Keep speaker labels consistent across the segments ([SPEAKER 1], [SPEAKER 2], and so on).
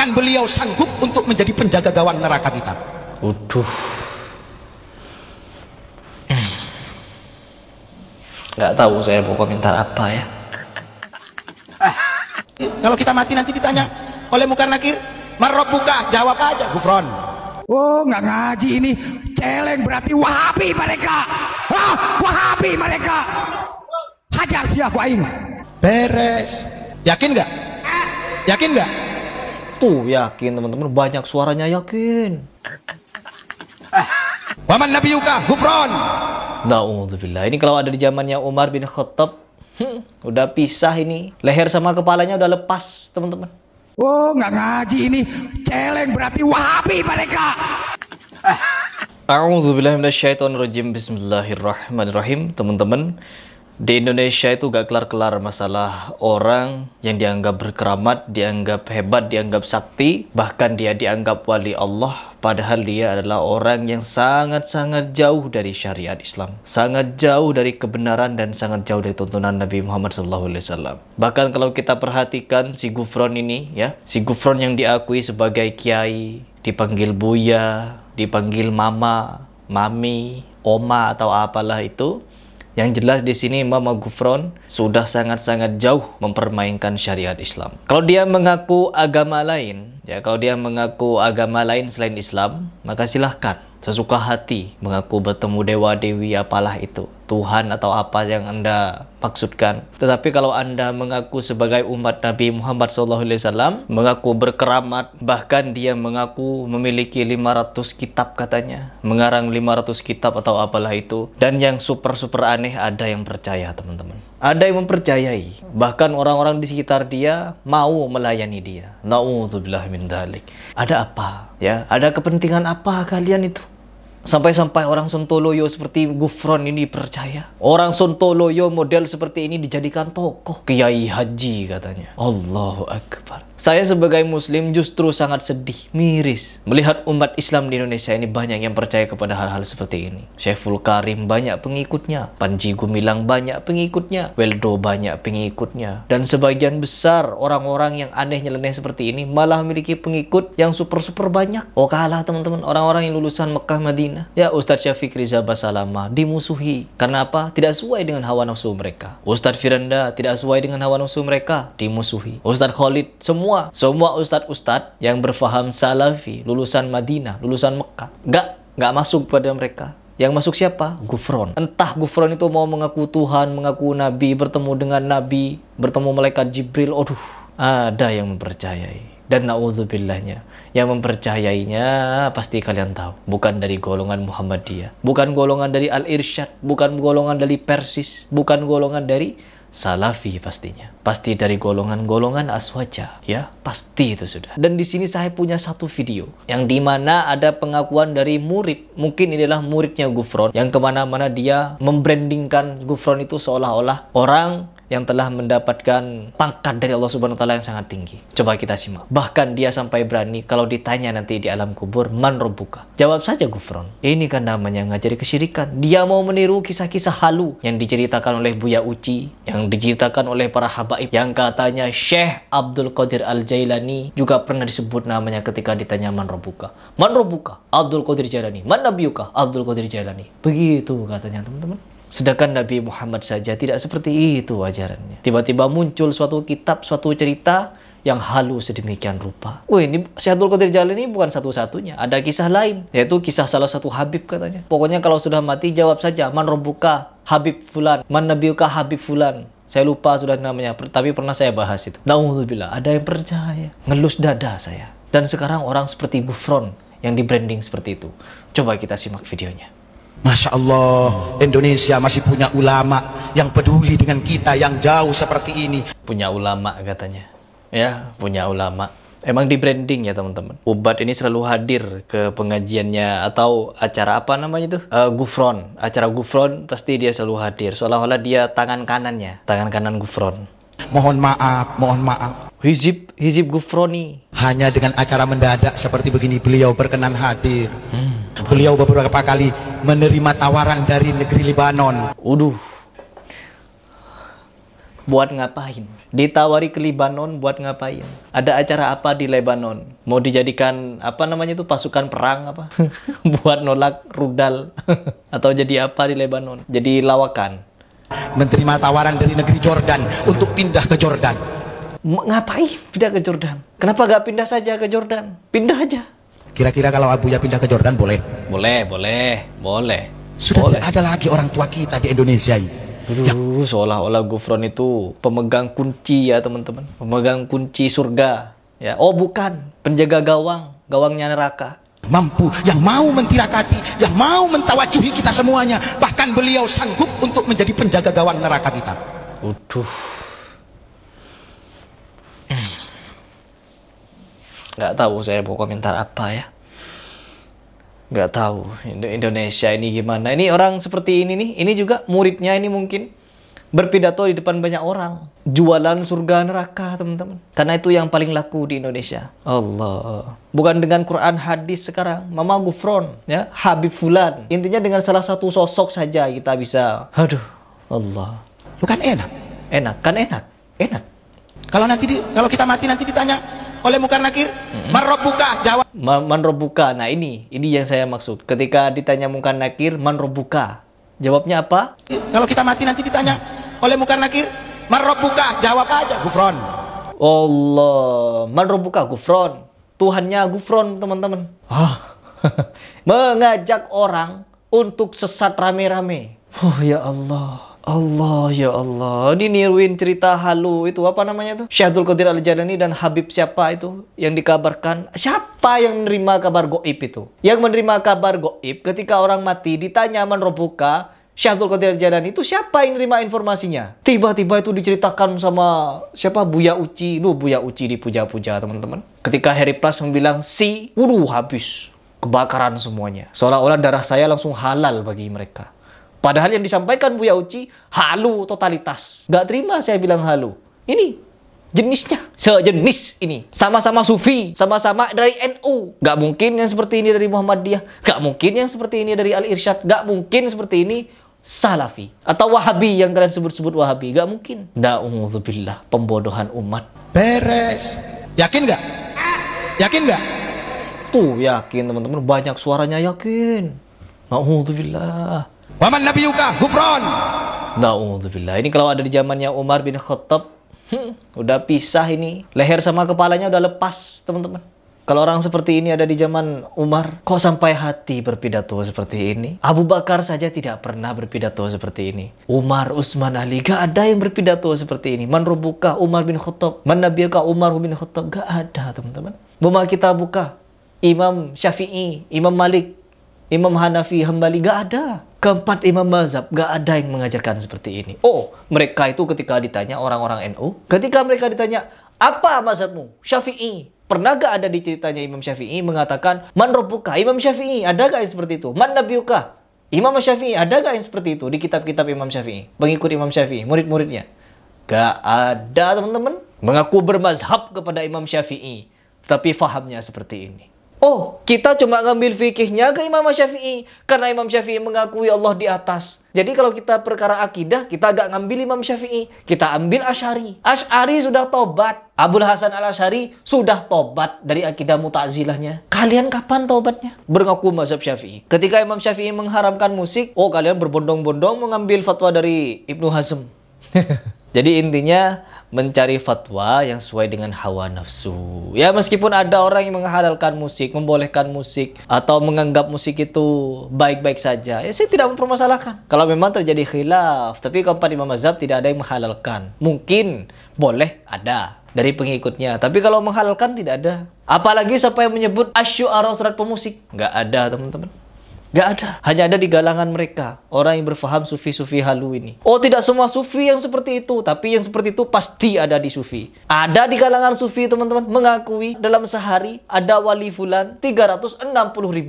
[SPEAKER 1] bahkan beliau sanggup untuk menjadi penjaga gawang neraka kita.
[SPEAKER 2] Uduh, nggak tahu saya mau komentar apa ya.
[SPEAKER 1] Kalau kita mati nanti ditanya oleh Munkar Nakir, man rabbuka, jawab aja Gufron. Oh, nggak ngaji ini, celeng berarti Wahabi mereka. Wahabi mereka. Hajar siapa aing. Beres. Yakin nggak? Yakin nggak?
[SPEAKER 2] Tuh yakin teman-teman, banyak suaranya yakin.
[SPEAKER 1] Waman nabiyuka Gufron.
[SPEAKER 2] Na'udzubillah. Ini kalau ada di zamannya Umar bin Khattab, udah pisah ini, leher sama kepalanya udah lepas teman-teman.
[SPEAKER 1] Oh, nggak ngaji ini, celeng berarti Wahabi mereka.
[SPEAKER 2] A'udzubillahi minasyaitonirrajim. Bismillahirrahmanirrahim. Teman-teman, di Indonesia itu gak kelar-kelar masalah orang yang dianggap berkeramat, dianggap hebat, dianggap sakti, bahkan dia dianggap wali Allah, padahal dia adalah orang yang sangat-sangat jauh dari syariat Islam, sangat jauh dari kebenaran dan sangat jauh dari tuntunan Nabi Muhammad SAW. Bahkan kalau kita perhatikan si Gufron ini ya, si Gufron yang diakui sebagai kiai, dipanggil Buya, dipanggil Mama, Mami, Oma atau apalah itu. Yang jelas di sini Imam Gufron sudah sangat-sangat jauh mempermainkan syariat Islam. Kalau dia mengaku agama lain, ya kalau dia mengaku agama lain selain Islam, maka silahkan sesuka hati mengaku bertemu dewa-dewi apalah itu, Tuhan atau apa yang Anda maksudkan. Tetapi kalau Anda mengaku sebagai umat Nabi Muhammad SAW, mengaku berkeramat, bahkan dia mengaku memiliki 500 kitab katanya, mengarang 500 kitab atau apalah itu, dan yang super-super aneh ada yang percaya teman-teman. Ada yang mempercayai, bahkan orang-orang di sekitar dia mau melayani dia. Na'udzubillah min dzalik. Ada apa? Ya, ada kepentingan apa kalian itu? Sampai-sampai orang Sontoloyo seperti Gufron ini percaya. Orang Sontoloyo model seperti ini dijadikan tokoh. Kiai Haji katanya. Allahu Akbar. Saya sebagai muslim justru sangat sedih, miris melihat umat Islam di Indonesia ini banyak yang percaya kepada hal-hal seperti ini. Syekhul Karim banyak pengikutnya, Panji Gumilang banyak pengikutnya, Weldo banyak pengikutnya, dan sebagian besar orang-orang yang aneh nyeleneh seperti ini malah memiliki pengikut yang super-super banyak. Oh kalah teman-teman, orang-orang yang lulusan Mekah Madinah. Ya, Ustadz Syafiq Riza Basalamah dimusuhi. Karena apa? Tidak sesuai dengan hawa nafsu mereka. Ustadz Firanda tidak sesuai dengan hawa nafsu mereka, dimusuhi. Ustadz Khalid, semua ustadz-ustadz yang berfaham salafi, lulusan Madinah, lulusan Mekah, nggak masuk pada mereka. Yang masuk siapa? Gufron. Entah Gufron itu mau mengaku Tuhan, mengaku Nabi, bertemu dengan Nabi, bertemu malaikat Jibril. Aduh, ada yang mempercayai. Dan na'udzubillahnya, yang mempercayainya pasti kalian tahu, bukan dari golongan Muhammadiyah, bukan golongan dari Al-Irsyad, bukan golongan dari Persis, bukan golongan dari Salafi pastinya. Pasti dari golongan-golongan Aswaja, ya, pasti itu sudah. Dan di sini saya punya satu video yang dimana ada pengakuan dari murid, mungkin ini adalah muridnya Gufron, yang kemana-mana dia membrandingkan Gufron itu seolah-olah orang yang telah mendapatkan pangkat dari Allah Subhanahu wa Ta'ala yang sangat tinggi. Coba kita simak. Bahkan dia sampai berani kalau ditanya nanti di alam kubur, man rabbuka, jawab saja Gufron. Ini kan namanya ngajari kesyirikan. Dia mau meniru kisah-kisah halu yang diceritakan oleh Buya Uci, yang diceritakan oleh para habaib, yang katanya Syekh Abdul Qadir Al-Jailani juga pernah disebut namanya ketika ditanya man rabbuka. Man rabbuka? Abdul Qadir Jailani. Man nabiyuka? Abdul Qadir Jailani. Begitu katanya teman-teman. Sedangkan Nabi Muhammad saja tidak seperti itu ajarannya. Tiba-tiba muncul suatu kitab, suatu cerita yang halus sedemikian rupa. Ini Syekh Abdul Qadir Jailani bukan satu-satunya. Ada kisah lain, yaitu kisah salah satu Habib katanya. Pokoknya kalau sudah mati jawab saja, man rabbuka Habib Fulan, man nabiyuka Habib Fulan. Saya lupa sudah namanya, tapi pernah saya bahas itu. Na'udzubillah, ada yang percaya. Ngelus dada saya. Dan sekarang orang seperti Gufron yang di branding seperti itu. Coba kita simak videonya.
[SPEAKER 1] Masya Allah, Indonesia masih punya ulama yang peduli dengan kita yang jauh seperti ini.
[SPEAKER 2] Punya ulama katanya. Ya, punya ulama. Emang di branding ya teman-teman. Ubat ini selalu hadir ke pengajiannya atau acara apa namanya itu? Gufron. Acara Gufron pasti dia selalu hadir. Seolah-olah dia tangan kanannya. Tangan kanan Gufron.
[SPEAKER 1] Mohon maaf.
[SPEAKER 2] Hizib Gufroni.
[SPEAKER 1] Hanya dengan acara mendadak seperti begini beliau berkenan hadir. Beliau beberapa kali menerima tawaran dari negeri Lebanon.
[SPEAKER 2] Buat ngapain? Ditawari ke Lebanon buat ngapain? Ada acara apa di Lebanon? Mau dijadikan apa namanya itu pasukan perang apa? Buat nolak rudal atau jadi apa di Lebanon? Jadi lawakan.
[SPEAKER 1] Menerima tawaran dari negeri Jordan untuk pindah ke Jordan.
[SPEAKER 2] Ngapain pindah ke Jordan? Kenapa gak pindah saja ke Jordan? Pindah aja.
[SPEAKER 1] Kira-kira kalau Abuya pindah ke Jordan boleh?
[SPEAKER 2] Boleh.
[SPEAKER 1] Sudah
[SPEAKER 2] Boleh.
[SPEAKER 1] tidak ada lagi orang tua kita di Indonesia ini.
[SPEAKER 2] Aduh, seolah-olah Gufron itu pemegang kunci ya teman-teman. Pemegang kunci surga. Ya, oh bukan, penjaga gawangnya neraka.
[SPEAKER 1] Mampu, yang mau mentirakati, yang mau mentawajuhi kita semuanya. Bahkan beliau sanggup untuk menjadi penjaga gawang neraka kita.
[SPEAKER 2] Waduh. Nggak tahu saya mau komentar apa ya. Nggak tahu Indonesia ini gimana. Ini orang seperti ini nih. Ini juga muridnya ini mungkin berpidato di depan banyak orang. Jualan surga neraka teman-teman. Karena itu yang paling laku di Indonesia. Allah. Bukan dengan Quran hadis sekarang. Mama Gufron. Ya, Habib Fulan. Intinya dengan salah satu sosok saja kita bisa. Aduh. Allah.
[SPEAKER 1] Bukan enak.
[SPEAKER 2] Enak.
[SPEAKER 1] Kalau kita mati nanti ditanya oleh Munkar Nakir, man rabbuka, jawab.
[SPEAKER 2] Man rabbuka. Nah ini yang saya maksud. Ketika ditanya Munkar Nakir, man rabbuka, jawabnya apa?
[SPEAKER 1] Kalau kita mati nanti ditanya oleh Munkar Nakir, man rabbuka, jawab aja Gufron.
[SPEAKER 2] Allah, man rabbuka, Gufron. Tuhannya Gufron teman-teman. Mengajak orang untuk sesat rame-rame. Oh ya Allah. Ya Allah, ini niruin cerita halu itu apa namanya tuh? Syekh Abdul Qadir Al-Jailani dan Habib siapa itu yang dikabarkan? Siapa yang menerima kabar goib itu? Yang menerima kabar goib ketika orang mati ditanya man rabbuka, Syekh Abdul Qadir Al-Jailani itu siapa yang menerima informasinya? Tiba-tiba itu diceritakan sama siapa? Buya Uci. Buya Uci dipuja-puja teman-teman. Ketika Harry Plus membilang si, habis kebakaran semuanya. Seolah-olah darah saya langsung halal bagi mereka. Padahal yang disampaikan Buya Uci halu totalitas. Gak terima saya bilang halu. Ini jenisnya sejenis ini. Sama-sama sufi, sama-sama dari NU. Gak mungkin yang seperti ini dari Muhammadiyah. Gak mungkin yang seperti ini dari Al-Irsyad. Gak mungkin seperti ini Salafi atau Wahabi yang kalian sebut-sebut Wahabi. Gak mungkin. Na'udzubillah, pembodohan umat.
[SPEAKER 1] Beres. Yakin gak? Yakin gak?
[SPEAKER 2] Tuh yakin teman-teman, banyak suaranya yakin. Na'udzubillah.
[SPEAKER 1] Waman nabiyuka Gufron.
[SPEAKER 2] Na'udzubillah. Ini kalau ada di zamannya Umar bin Khattab, udah pisah ini. Leher sama kepalanya udah lepas, teman-teman. Kalau orang seperti ini ada di zaman Umar, kok sampai hati berpidato seperti ini? Abu Bakar saja tidak pernah berpidato seperti ini. Umar, Utsman, Ali, gak ada yang berpidato seperti ini. Man rabbuka Umar bin Khattab, man nabiyuka Umar bin Khattab, gak ada, teman-teman. Buma kita buka Imam Syafi'i, Imam Malik, Imam Hanafi, Hambali, gak ada. Keempat imam mazhab, gak ada yang mengajarkan seperti ini. Oh, mereka itu ketika ditanya orang-orang NU, ketika mereka ditanya, apa mazhabmu? Syafi'i. Pernah gak ada di ceritanya Imam Syafi'i mengatakan, man rabbuka, Imam Syafi'i, ada gak yang seperti itu? Man nabiyuka, Imam Syafi'i, ada gak yang seperti itu di kitab-kitab Imam Syafi'i? Pengikut Imam Syafi'i, murid-muridnya. Gak ada, teman-teman. Mengaku bermazhab kepada Imam Syafi'i, tapi fahamnya seperti ini. Oh, kita cuma ngambil fikihnya ke Imam Syafi'i. Karena Imam Syafi'i mengakui Allah di atas. Jadi kalau kita perkara akidah, kita agak ngambil Imam Syafi'i. Kita ambil Asy'ari. Asy'ari sudah tobat. Abul Hasan Al-Asy'ari sudah tobat dari akidah Mu'tazilahnya. Kalian kapan tobatnya? Mengaku mazhab Syafi'i. Ketika Imam Syafi'i mengharamkan musik, oh kalian berbondong-bondong mengambil fatwa dari Ibnu Hazm. Jadi intinya mencari fatwa yang sesuai dengan hawa nafsu. Ya meskipun ada orang yang menghalalkan musik, membolehkan musik, atau menganggap musik itu baik-baik saja, ya saya tidak mempermasalahkan. Kalau memang terjadi khilaf, tapi keempat imam mazhab tidak ada yang menghalalkan. Mungkin boleh ada dari pengikutnya, tapi kalau menghalalkan tidak ada. Apalagi sampai menyebut asy'ara surat pemusik, nggak ada teman-teman. Gak ada. Hanya ada di galangan mereka. Orang yang berfaham sufi-sufi halu ini. Oh tidak semua sufi yang seperti itu. Tapi yang seperti itu pasti ada di sufi. Ada di kalangan sufi teman-teman. Mengakui dalam sehari ada wali fulan 360.000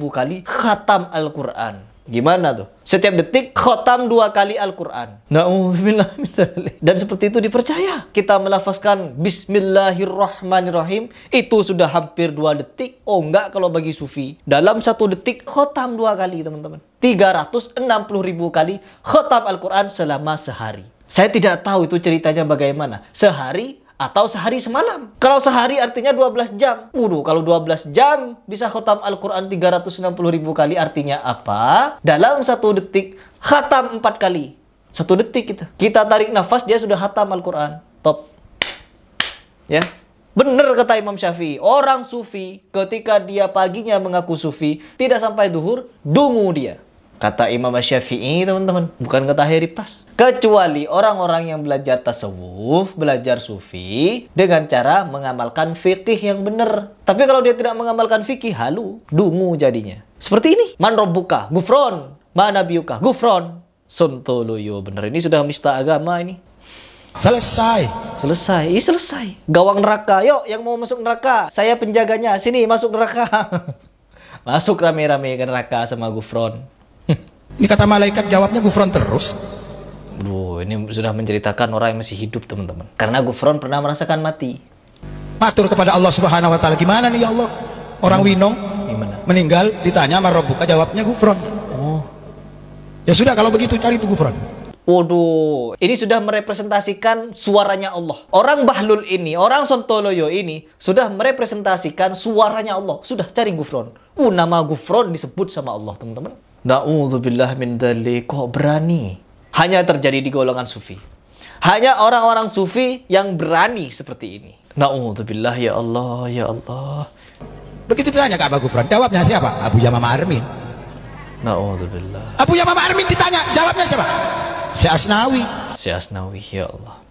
[SPEAKER 2] kali khatam Al-Quran. Gimana tuh? Setiap detik khatam 2 kali Al-Quran. Na'udzubillah min dzalik. Dan seperti itu dipercaya. Kita melafazkan Bismillahirrahmanirrahim. Itu sudah hampir 2 detik. Oh enggak kalau bagi sufi. Dalam 1 detik khatam 2 kali teman-teman. 360.000 kali khatam Al-Quran selama sehari. Saya tidak tahu itu ceritanya bagaimana. Sehari atau sehari semalam. Kalau sehari artinya 12 jam. Waduh, kalau 12 jam bisa khatam Al-Quran 360.000 kali. Artinya apa? Dalam 1 detik khatam 4 kali. 1 detik kita tarik nafas, dia sudah khatam Al-Quran. Top. Ya. Benar kata Imam Syafi'i, orang sufi ketika dia paginya mengaku sufi, tidak sampai duhur, dungu dia. Kata Imam Syafi'i, teman-teman, bukan kata Harry Pras. Kecuali orang-orang yang belajar tasawuf, belajar sufi, dengan cara mengamalkan fikih yang benar. Tapi kalau dia tidak mengamalkan fikih, halu, dungu jadinya. Seperti ini, man robbuka, gufron, ma nabiyuka, gufron. Sontoloyo, benar, ini sudah menista agama ini.
[SPEAKER 1] Selesai.
[SPEAKER 2] Selesai. Gawang neraka. Yuk, yang mau masuk neraka, saya penjaganya. Sini, masuk neraka. Masuk rame-rame ke neraka sama gufron.
[SPEAKER 1] Ini kata malaikat jawabnya gufron terus.
[SPEAKER 2] Duh, ini sudah menceritakan orang yang masih hidup, teman-teman. Karena gufron pernah merasakan mati.
[SPEAKER 1] Matur kepada Allah Subhanahu wa taala, gimana nih ya Allah? Orang Winong meninggal, ditanya sama Rabbuka, jawabnya gufron.
[SPEAKER 2] Oh.
[SPEAKER 1] Ya sudah, kalau begitu cari itu gufron.
[SPEAKER 2] Waduh, ini sudah merepresentasikan suaranya Allah. Orang Bahlul ini, orang Sontoloyo ini sudah merepresentasikan suaranya Allah. Sudah cari gufron. Nama gufron disebut sama Allah, teman-teman. Na'udzubillah min dzalik. Kok berani? Hanya terjadi di golongan sufi. Hanya orang-orang sufi yang berani seperti ini. Na'udzubillah, ya Allah, ya Allah.
[SPEAKER 1] Begitu ditanya ke Abah Gufron, jawabnya siapa? Abu Yamamah Armin.
[SPEAKER 2] Na'udzubillah.
[SPEAKER 1] Abu Yamamah Armin ditanya, jawabnya siapa? Syekh Asnawi.
[SPEAKER 2] Syekh Asnawi, ya Allah.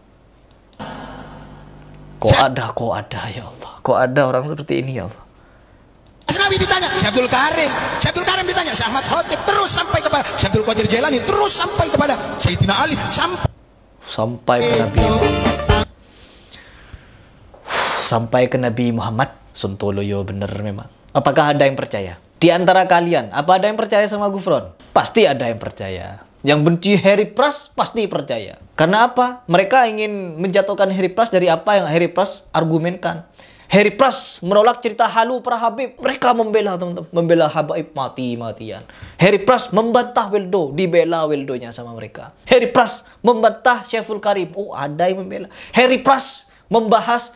[SPEAKER 2] Kok ada ya Allah. Kok ada orang seperti ini ya Allah.
[SPEAKER 1] Asnawi ditanya, Syekh Abdul Karim. Syekh Abdul Karim ditanya, Syekh Ahmad Khotib. Terus sampai kepada Syekh Abdul Qadir Jailani. Terus sampai kepada Sayyidina Ali.
[SPEAKER 2] Sampai ke Nabi Muhammad. Sampai ke Nabi Muhammad. Sontoloyo, bener memang. Apakah ada yang percaya? Di antara kalian, apa ada yang percaya sama gufron? Pasti ada yang percaya. Yang benci Harry Pras pasti percaya. Karena apa? Mereka ingin menjatuhkan Harry Pras dari apa yang Harry Pras argumenkan. Harry Pras menolak cerita halu para Habib. Mereka membela, teman-teman. Membela Habib mati-matian. Harry Pras membantah Weldo. Dibela Weldonya sama mereka. Harry Pras membantah Syekhul Karim. Oh, ada yang membela. Harry Pras membahas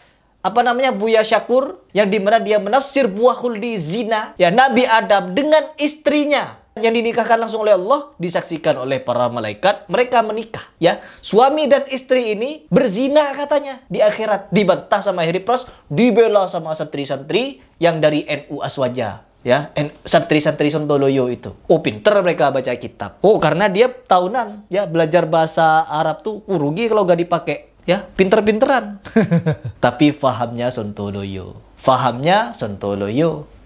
[SPEAKER 2] Buya Syakur, yang dimana dia menafsir buah khuldi zina, ya, Nabi Adam dengan istrinya yang dinikahkan langsung oleh Allah, disaksikan oleh para malaikat, mereka menikah, ya. Suami dan istri ini berzina katanya di akhirat, dibantah sama Harry Pras, dibela sama santri-santri yang dari NU Aswaja, ya, santri-santri Sontoloyo itu. Oh, pinter mereka baca kitab. Oh, karena dia tahunan, ya, belajar bahasa Arab tuh rugi kalau gak dipakai. Ya, pinter-pinteran. Tapi fahamnya Sontoloyo.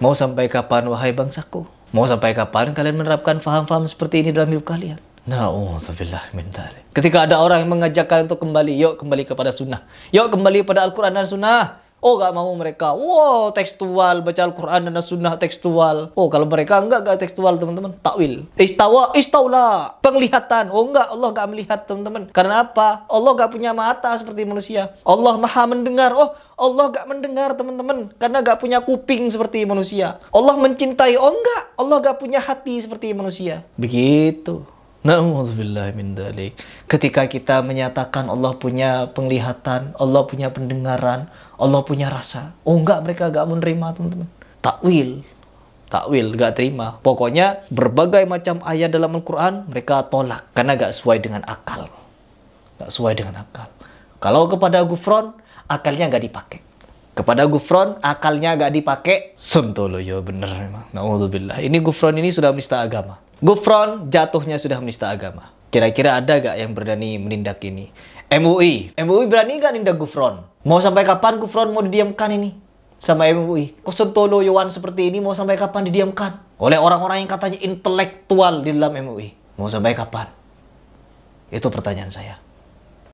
[SPEAKER 2] Mau sampai kapan, wahai bangsaku? Mau sampai kapan kalian menerapkan faham-faham seperti ini dalam hidup kalian? Na'udzubillah min dzalik. Ketika ada orang yang mengajak kalian untuk kembali, yuk kembali kepada sunnah. Yuk kembali pada Al-Quran dan sunnah. Oh, gak mau mereka. Wow, tekstual, baca Al-Quran dan sunnah tekstual. Oh, kalau mereka enggak tekstual, teman-teman. Takwil. Istawla. Penglihatan. Oh, enggak. Allah gak melihat, teman-teman. Karena apa? Allah gak punya mata seperti manusia. Allah maha mendengar. Oh, Allah gak mendengar, teman-teman. Karena gak punya kuping seperti manusia. Allah mencintai. Oh, enggak. Allah gak punya hati seperti manusia. Begitu. Na'udzubillah min dzalik. Ketika kita menyatakan Allah punya penglihatan, Allah punya pendengaran, Allah punya rasa. Oh enggak, mereka gak menerima, teman-teman. Takwil, gak terima. Pokoknya berbagai macam ayat dalam Al-Quran mereka tolak karena gak sesuai dengan akal. Kalau kepada gufron, akalnya gak dipakai. Sontoloyo, bener memang. Na'udzubillah. Ini gufron ini sudah menista agama. Gufron jatuhnya sudah menista agama. Kira-kira ada gak yang berani menindak ini? MUI berani gak nindak gufron? Mau sampai kapan gufron mau didiamkan ini? Sama MUI. Kok Sontoloyoan seperti ini mau sampai kapan didiamkan? Oleh orang-orang yang katanya intelektual di dalam MUI. Mau sampai kapan? Itu pertanyaan saya.